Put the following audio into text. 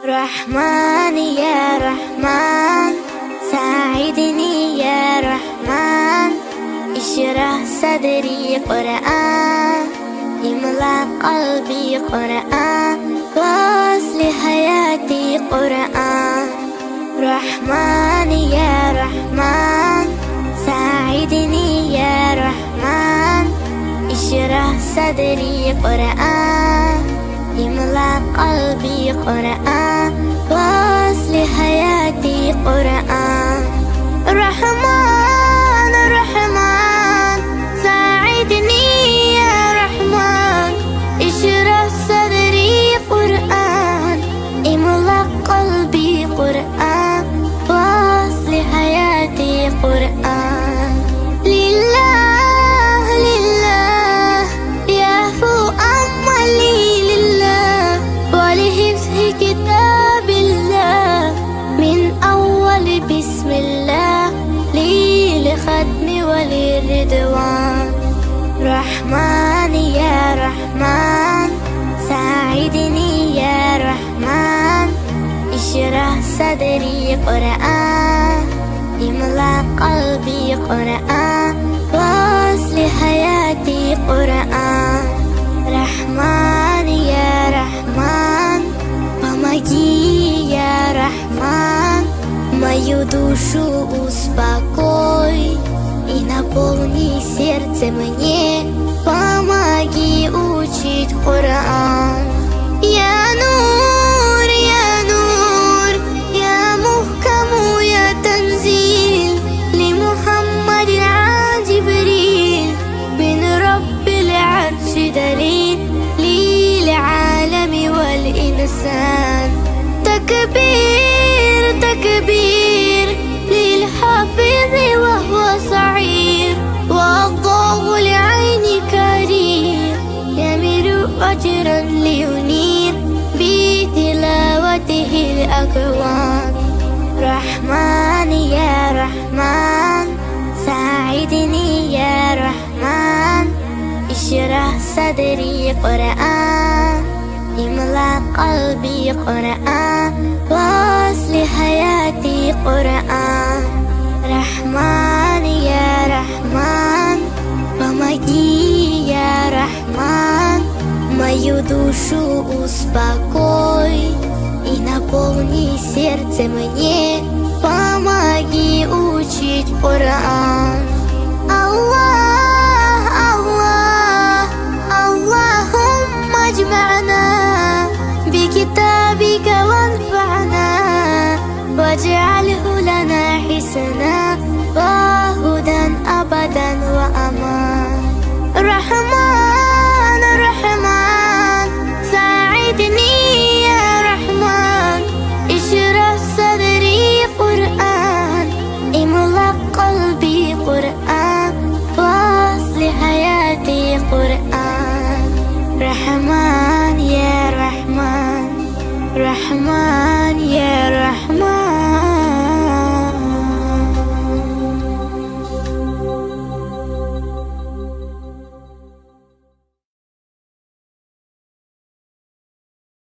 رحمن يا رحمن ساعدني يا رحمن اشرح صدري قرآن املأ قلبي قرآن واصلح حياتي قرآن رحمن يا رحمن ساعدني يا رحمن اشرح صدري قرآن املأ قلبي قرآن واصلح حياتي قرآن رحمن رحمن ساعدني يا رحمن اشرح صدري قرآن املأ قلبي قرآن واصلح حياتي قرآن لله لله يعفو أملي لله ولحفظ كتاب الله من أول بسم الله لي لختم وللرضوان رحمن يا رحمن ساعدني يا رحمن اشرح صدري قرآن املأ قلبي قرآن واصلح حياتي قرآن رحمن يا رحمن помоги я Rahman мою душу успокой и наполни сердце мне помоги учить Коран يا نور يا نور يا محكم يا تنزيل لمحمد عن جبريل من رب العرش دليل للعالم والإنسان تكبير تكبير للحافظ وهو صغير والضوء لعين كريم يمر أجرا لينير بتلاوته الأكوان رحمن يا رحمن ساعدني يا رحمن اشرح صدري قرآن املأ قلبي قرآن واصلح حياتي قرآن رحمن يا رحمن помоги я Rahman мою душу успокой и наполни сердце мне помоги учить Коран. Аллах